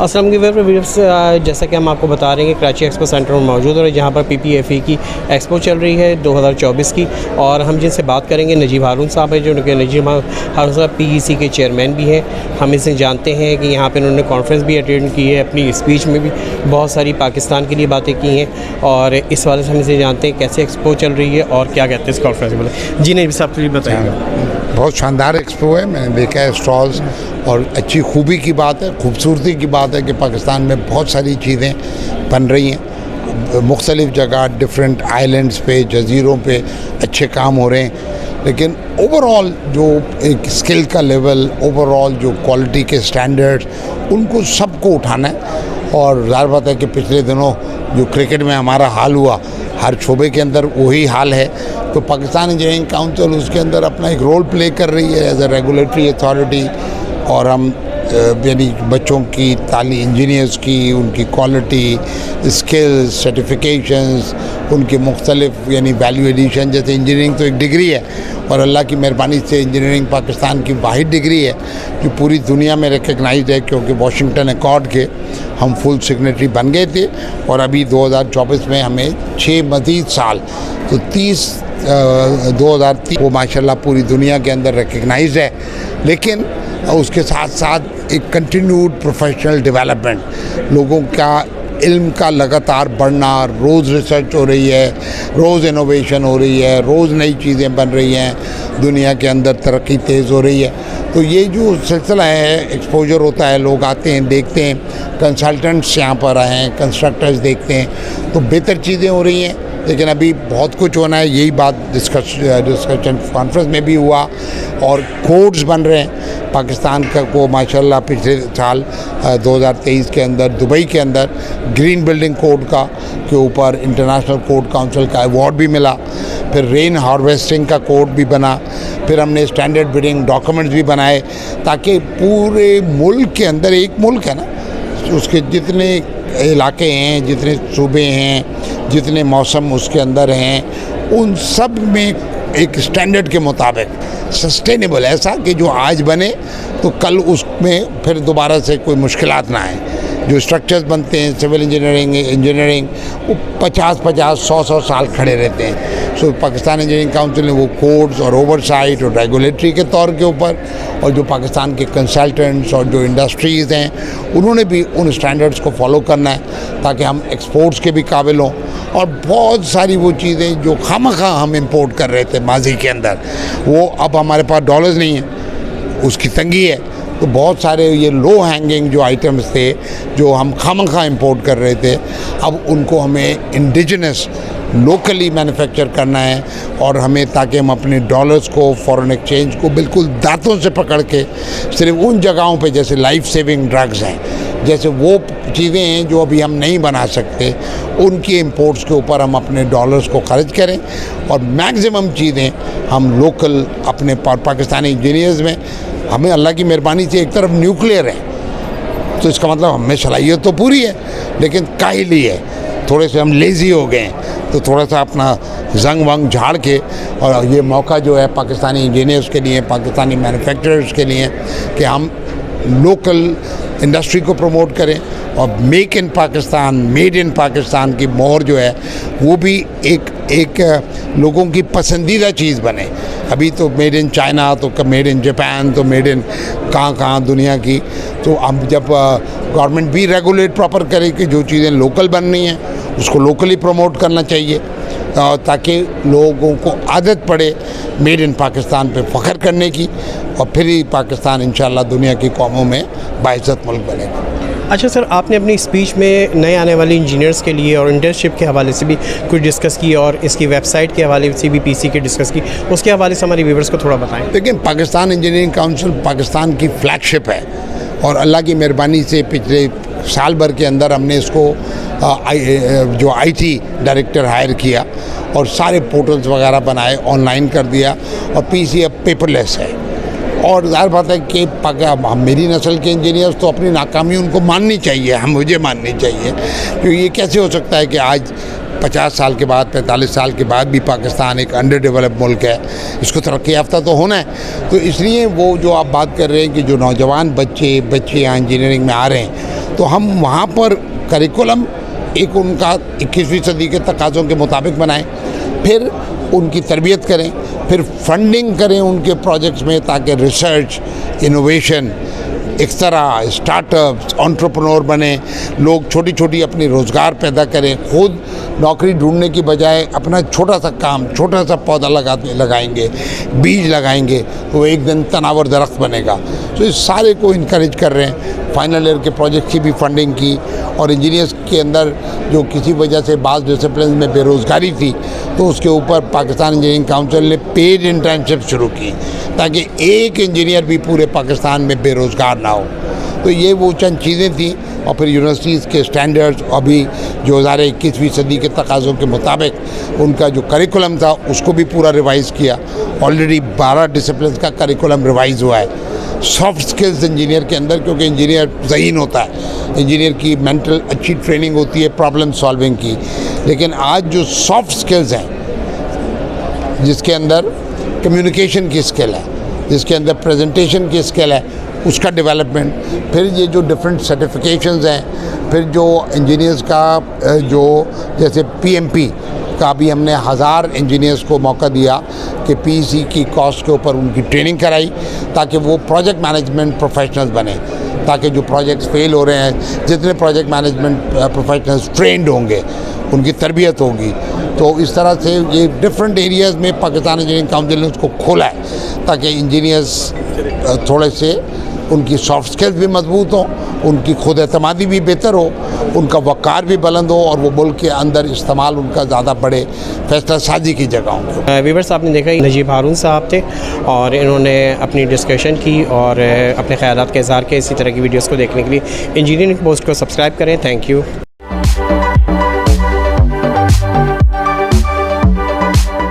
अस्सलाम वालेकुम। जैसा कि हम आपको बता रहे हैं कि कराची एक्सपो सेंटर में मौजूद है जहाँ पर PPFE की एक्सपो चल रही है 2024 की। और हम जिनसे बात करेंगे नजीब हारून साहब हैं, जो नजीब हारून साहब PEC के चेयरमैन भी हैं। हम इनसे जानते हैं कि यहाँ पे उन्होंने कॉन्फ्रेंस भी अटेंड की है, अपनी स्पीच में भी बहुत सारी पाकिस्तान के लिए बातें की हैं। और इस वाले से हम इनसे जानते हैं कैसे एक्सपो चल रही है और क्या कहते हैं इस कॉन्फ्रेंस में। जी नजीब साहब, प्लीज़ बताइए। बहुत शानदार एक्सपो है, मैंने देखा है स्टॉल्स, और अच्छी खूबी की बात है, खूबसूरती की बात है कि पाकिस्तान में बहुत सारी चीज़ें बन रही हैं। मुख्तलिफ़ जगह डिफरेंट आइलैंड्स पे, जज़ीरों पे अच्छे काम हो रहे हैं। लेकिन ओवरऑल जो एक स्किल का लेवल, ओवरऑल जो क्वालिटी के स्टैंडर्ड्स, उनको सबको उठाना है। और ज़ाहिर बात है कि पिछले दिनों जो क्रिकेट में हमारा हाल हुआ, हर शोबे के अंदर वही हाल है। तो पाकिस्तान इंजीनियरिंग काउंसिल उसके अंदर अपना एक रोल प्ले कर रही है एज ए रेगुलेटरी अथॉरिटी। और हम यानी बच्चों की तालीम, इंजीनियर्स की, उनकी क्वालिटी, स्किल्स, सर्टिफिकेशंस, उनके मुख्तलिफ यानी वैल्यू एडिशन। जैसे इंजीनियरिंग तो एक डिग्री है, और अल्लाह की मेहरबानी से इंजीनियरिंग पाकिस्तान की वाहिद डिग्री है जो पूरी दुनिया में रिकग्नाइज्ड है, क्योंकि वाशिंगटन अकॉर्ड के हम फुल सिग्नेटरी बन गए थे। और अभी 2024 में हमें 6 मज़ीद साल, तो 2030 वो माशाल्लाह पूरी दुनिया के अंदर रिकग्नाइज्ड है। लेकिन उसके साथ साथ एक कंटिन्यूड प्रोफेशनल डेवलपमेंट, लोगों का इल्म का लगातार बढ़ना, रोज़ रिसर्च हो रही है, रोज़ इनोवेशन हो रही है, रोज़ नई चीज़ें बन रही हैं, दुनिया के अंदर तरक्की तेज़ हो रही है। तो ये जो सिलसिला है, एक्सपोजर होता है, लोग आते हैं, देखते हैं, कंसल्टेंट्स यहाँ पर आए हैं, कंस्ट्रक्टर्स देखते हैं, तो बेहतर चीज़ें हो रही हैं। लेकिन अभी बहुत कुछ होना है, यही बात डिस्कशन कॉन्फ्रेंस में भी हुआ। और कोड्स बन रहे हैं पाकिस्तान का को माशाल्लाह पिछले साल 2023 के अंदर दुबई के अंदर ग्रीन बिल्डिंग कोड का के ऊपर इंटरनेशनल कोड काउंसिल का अवार्ड भी मिला। फिर रेन हार्वेस्टिंग का कोड भी बना। फिर हमने स्टैंडर्ड बिल्डिंग डॉक्यूमेंट्स भी बनाए, ताकि पूरे मुल्क के अंदर, एक मुल्क है ना, उसके जितने इलाके हैं, जितने सूबे हैं, जितने मौसम उसके अंदर हैं, उन सब में एक स्टैंडर्ड के मुताबिक सस्टेनेबल, ऐसा कि जो आज बने तो कल उसमें फिर दोबारा से कोई मुश्किलात ना आए। जो स्ट्रक्चर्स बनते हैं सिविल इंजीनियरिंग वो 50-50, 100-100 साल खड़े रहते हैं। सो पाकिस्तान इंजीनियरिंग काउंसिल ने वो कोड्स और ओवरसाइट और रेगुलेटरी के तौर के ऊपर, और जो पाकिस्तान के कंसल्टेंट्स और जो इंडस्ट्रीज़ हैं, उन्होंने भी उन स्टैंडर्ड्स को फॉलो करना है ताकि हम एक्सपोर्ट्स के भी काबिल हों। और बहुत सारी वो चीज़ें जो खामखा हम इंपोर्ट कर रहे थे माजी के अंदर, वो अब हमारे पास डॉलर्स नहीं है, उसकी तंगी है। तो बहुत सारे ये लो हैंगिंग जो आइटम्स थे जो हम खामखा इंपोर्ट कर रहे थे, अब उनको हमें इंडिजिनस लोकली मैन्युफैक्चर करना है। और हमें, ताकि हम अपने डॉलर्स को, फॉरेन एक्सचेंज को बिल्कुल दांतों से पकड़ के, सिर्फ उन जगहों पे जैसे लाइफ सेविंग ड्रग्स हैं, जैसे वो चीज़ें हैं जो अभी हम नहीं बना सकते, उनकी इंपोर्ट्स के ऊपर हम अपने डॉलर्स को खर्च करें। और मैक्सिमम चीज़ें हम लोकल अपने पाकिस्तानी इंजीनियर्स में, हमें अल्लाह की मेहरबानी से एक तरफ न्यूक्लियर है, तो इसका मतलब हमें सलाहियत तो पूरी है, लेकिन काहली है, थोड़े से हम लेज़ी हो गए हैं। तो थोड़ा सा अपना जंग वंग झाड़ के, और ये मौका जो है पाकिस्तानी इंजीनियर्स के लिए, पाकिस्तानी मैन्युफैक्चरर्स के लिए, कि हम लोकल इंडस्ट्री को प्रमोट करें और make in Pakistan, made in Pakistan की मोहर जो है वो भी एक लोगों की पसंदीदा चीज़ बने। अभी तो मेड इन चाइना, तो मेड इन जापान, तो मेड इन कहाँ दुनिया की। तो अब जब गवर्नमेंट भी रेगुलेट प्रॉपर करे कि जो चीज़ें लोकल बननी हैं उसको लोकली प्रमोट करना चाहिए, ताकि लोगों को आदत पड़े मेड इन पाकिस्तान पे फ़ख्र करने की, और फिर ही पाकिस्तान इंशाल्लाह दुनिया की कौमों में बाइज़्ज़त मुल्क बनेगा। अच्छा सर, आपने अपनी स्पीच में नए आने वाले इंजीनियर्स के लिए और इंटर्नशिप के हवाले से भी कुछ डिस्कस की, और इसकी वेबसाइट के हवाले से भी PC की डिस्कस की, उसके हवाले से हमारे व्यूवर्स को थोड़ा बताएं। लेकिन पाकिस्तान इंजीनियरिंग काउंसिल पाकिस्तान की फ्लैगशिप है, और अल्लाह की मेहरबानी से पिछले साल भर के अंदर हमने इसको जो आईटी डायरेक्टर हायर किया और सारे पोर्टल्स वगैरह बनाए, ऑनलाइन कर दिया और पीसी अब पेपरलेस है। और ज़ाहिर बात है कि मेरी नस्ल के इंजीनियर्स तो अपनी नाकामी उनको माननी चाहिए, हम मुझे माननी चाहिए, क्योंकि ये कैसे हो सकता है कि आज 50 साल के बाद 45 साल के बाद भी पाकिस्तान एक अंडर डेवलप मुल्क है, इसको तरक्की याफ्ता तो होना है। तो इसलिए वो जो आप बात कर रहे हैं कि जो नौजवान बच्चे इंजीनियरिंग में आ रहे हैं, तो हम वहाँ पर करिकुलम एक उनका 21वीं सदी के तकाज़ों के मुताबिक बनाएं, फिर उनकी तरबियत करें, फिर फंडिंग करें उनके प्रोजेक्ट्स में, ताकि रिसर्च, इनोवेशन, एक्सरा, स्टार्टअप्स, एंटरप्रेन्योर बने, लोग छोटी छोटी अपनी रोज़गार पैदा करें, खुद नौकरी ढूंढने की बजाय अपना छोटा सा काम, छोटा सा पौधा लगाएंगे, बीज लगाएंगे, तो एक दिन तनावर दरख्त बनेगा। तो इस सारे को इनकरेज कर रहे हैं। फाइनल ईयर के प्रोजेक्ट की भी फंडिंग की, और इंजीनियर्स के अंदर जो किसी वजह से बाज़ डिसिप्लिन में बेरोज़गारी थी, तो उसके ऊपर पाकिस्तान इंजीनियरिंग काउंसिल ने पेड इंटर्नशिप शुरू की, ताकि एक इंजीनियर भी पूरे पाकिस्तान में बेरोज़गार ना हो। तो ये वो चंद चीज़ें थी। और फिर यूनिवर्सिटीज़ के स्टैंडर्ड्स अभी जो 21वीं सदी के तकाज़ों के मुताबिक उनका जो करिकुलम था उसको भी पूरा रिवाइज़ किया। ऑलरेडी 12 डिसिप्लिन का करिकुलम रिवाइज़ हुआ है। सॉफ्ट स्किल्स इंजीनियर के अंदर, क्योंकि इंजीनियर ज़हीन होता है, इंजीनियर की मेंटल अच्छी ट्रेनिंग होती है प्रॉब्लम सॉल्विंग की, लेकिन आज जो सॉफ्ट स्किल्स हैं, जिसके अंदर कम्युनिकेशन की स्किल है, जिसके अंदर प्रेजेंटेशन की स्किल है, उसका डेवलपमेंट, फिर ये जो डिफरेंट सर्टिफिकेशंस हैं, फिर जो इंजीनियर्स का जो जैसे पीएमपी का भी हमने 1000 इंजीनियर्स को मौका दिया कि पीसी की कॉस्ट के ऊपर उनकी ट्रेनिंग कराई, ताकि वो प्रोजेक्ट मैनेजमेंट प्रोफेशनल्स बने, ताकि जो प्रोजेक्ट्स फेल हो रहे हैं, जितने प्रोजेक्ट मैनेजमेंट प्रोफेशनल्स ट्रेंड होंगे, उनकी तरबियत होगी। तो इस तरह से ये डिफरेंट एरियाज़ में पाकिस्तान इंजीनियरिंग काउंसिल ने उसको खोला है, ताकि इंजीनियर्स थोड़े से उनकी सॉफ्ट स्किल्स भी मजबूत हों, उनकी खुद एतमादी भी बेहतर हो, उनका वक़ार भी बुलंद हो, और वो मुल्क के अंदर इस्तेमाल उनका ज़्यादा बढ़े फैसला साजी की जगहों पर। व्यूअर्स, आपने देखा नजीब हारून साहब थे और इन्होंने अपनी डिस्कशन की और अपने ख्यालात का इज़हार किया। इसी तरह की वीडियोज़ को देखने के लिए इंजीनियरिंग पोस्ट को सब्सक्राइब करें। Thank you.